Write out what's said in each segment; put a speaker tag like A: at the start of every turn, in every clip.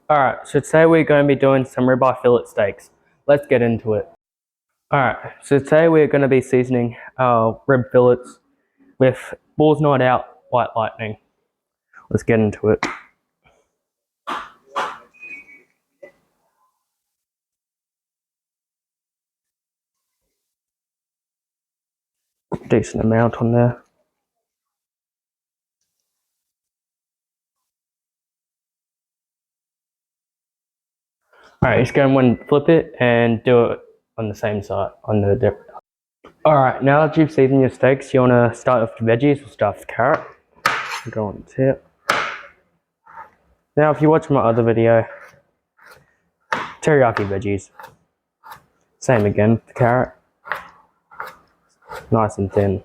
A: Alright, so today we're going to be doing some ribeye fillet steaks. Let's get into it. Alright, so today we're going to be seasoning our rib fillets with Boar's Night Out White Lightning. Let's get into it. Decent amount on there. Alright, just go and flip it and do it on the same side, on the different. Alright, now that you've seasoned your steaks, you want to start with the veggies. We'll start with the carrot. Go on the tip. Now, if you watch my other video, teriyaki veggies. Same again, the carrot. Nice and thin.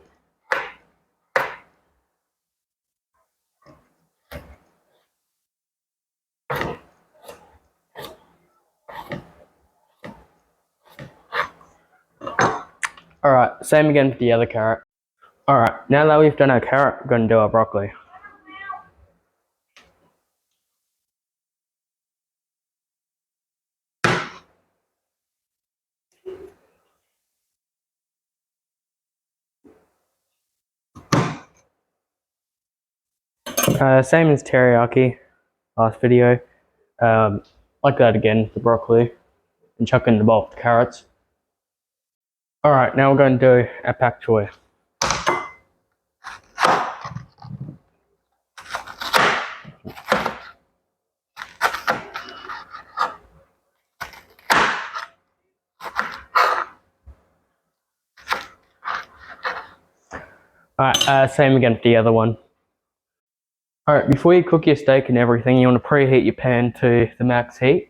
A: Alright, same again with the other carrot. Alright, now that we've done our carrot, we're going to do our broccoli. Same as teriyaki, last video. Like that again, the broccoli, and chuck in the both the carrots. Alright, now we're going to do our pak choy. Alright, same again for the other one. Alright, before you cook your steak and everything, you want to preheat your pan to the max heat.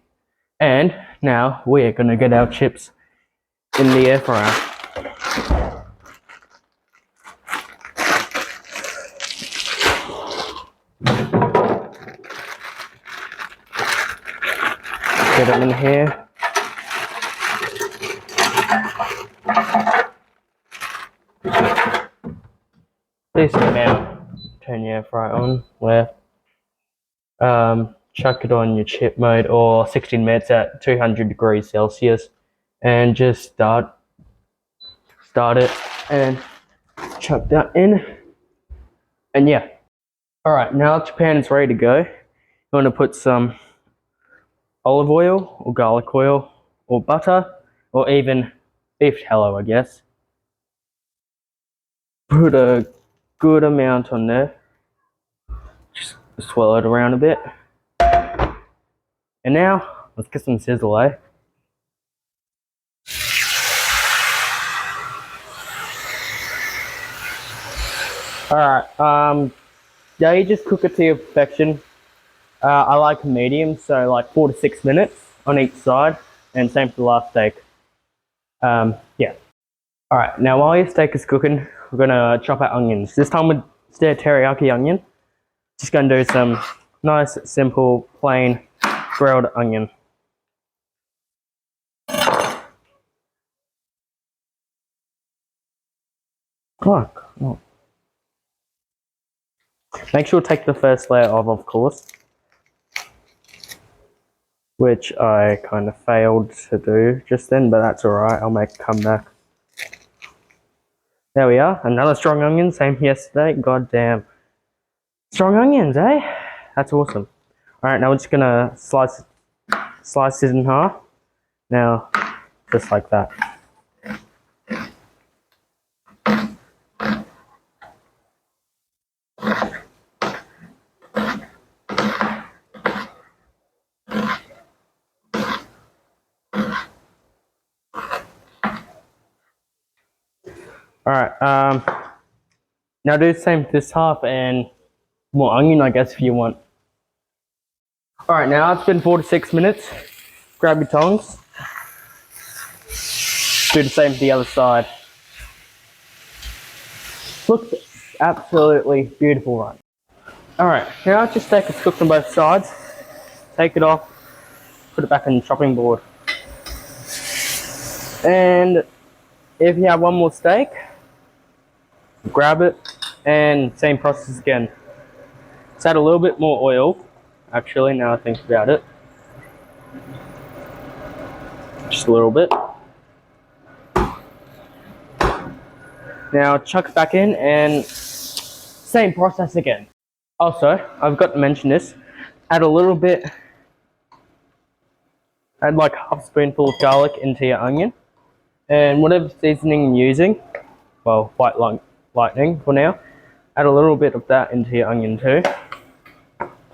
A: And now we're going to get our chips in the air fryer. Get them in here. Decent amount. Turn your air fryer on, left. Chuck it on your chip mode or 16 minutes at 200 degrees Celsius and just start it and chuck that in. And yeah. Alright, now that your pan is ready to go, you want to put some olive oil or garlic oil or butter or even beef tallow, I guess. Put a good amount on there. Just swirl it around a bit. And now, let's get some sizzle, eh? Alright, yeah, you just cook it to your perfection. I like medium, so like 4 to 6 minutes on each side, and same for the last steak. Yeah. Alright, now while your steak is cooking, we're gonna chop our onions. This time with instead of teriyaki onion, just gonna do some nice, simple, plain grilled onion. Oh. Make sure to take the first layer off, of course, which I kind of failed to do just then, but that's alright, I'll make a comeback. There we are, another strong onion, same yesterday, goddamn. Strong onions, eh? That's awesome. Alright, now we're just gonna slice it in half. Now, just like that. Alright, now do the same with this half and more onion, I guess, if you want. Alright, now it's been 4 to 6 minutes. Grab your tongs. Do the same for the other side. Looks absolutely beautiful, right? Alright, now just take a cook on both sides. Take it off. Put it back on the chopping board. And if you have one more steak, grab it and same process again. Let's add a little bit more oil, actually, now I think about it. Just a little bit. Now chuck it back in and same process again. Also, I've got to mention this, add like half a spoonful of garlic into your onion, and whatever seasoning you're using, well, white lightning for now, add a little bit of that into your onion too,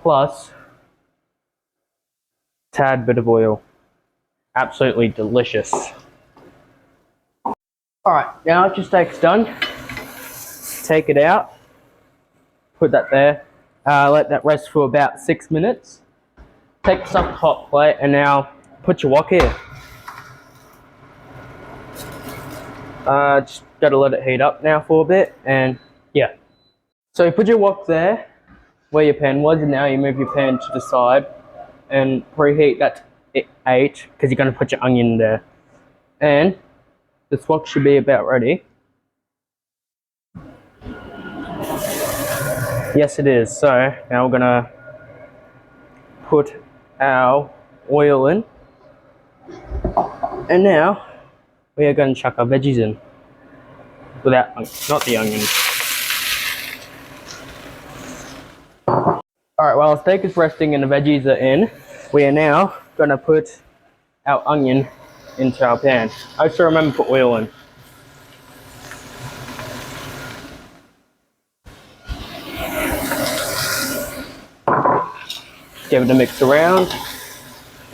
A: plus a tad bit of oil. Absolutely delicious. Alright, now after your steak's done, take it out, put that there, let that rest for about 6 minutes. Take the soft hot plate and now put your wok here. Just gotta let it heat up now for a bit, and yeah. So you put your wok there, where your pan was, and now you move your pan to the side and preheat that to 8, because you're gonna put your onion there. And this wok should be about ready. Yes, it is. So now we're gonna put our oil in, and now we are going to chuck our veggies in, without, not the onions. Alright, while our steak is resting and the veggies are in, we are now going to put our onion into our pan. Also remember to put oil in. Give it a mix around,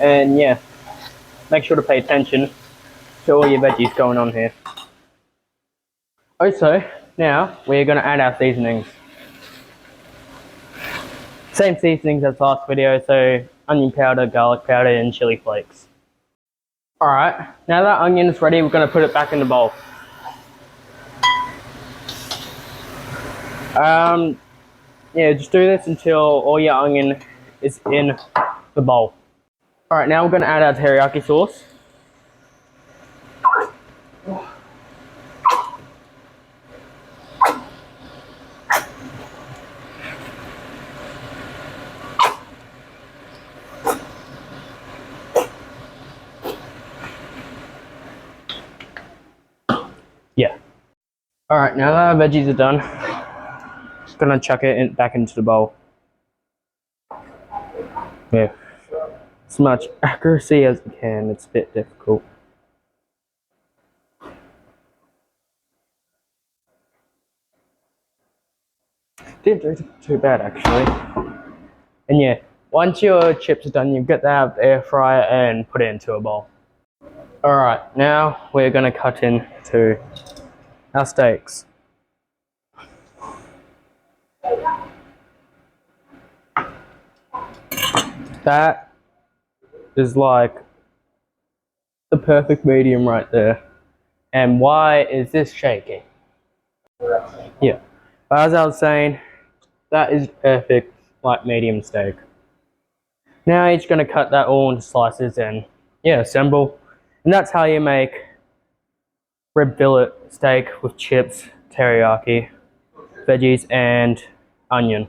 A: and yeah, make sure to pay attention to all your veggies going on here. Also, now we're going to add our seasonings. Same seasonings as last video, so onion powder, garlic powder, and chili flakes. Alright, now that onion is ready, we're going to put it back in the bowl. Yeah, just do this until all your onion is in the bowl. Alright, now we're going to add our teriyaki sauce. Yeah. Alright, now that our veggies are done, I'm gonna chuck it back into the bowl. Yeah. As much accuracy as we can, it's a bit difficult. Didn't do too bad actually. And yeah, once your chips are done, you get that out of the air fryer and put it into a bowl. Alright, now we're gonna cut into our steaks. That is like the perfect medium right there. And why is this shaking? Yeah, but as I was saying, that is perfect, like medium steak. Now you're just gonna cut that all into slices and yeah, assemble. And that's how you make rib fillet steak with chips, teriyaki, veggies, and onion.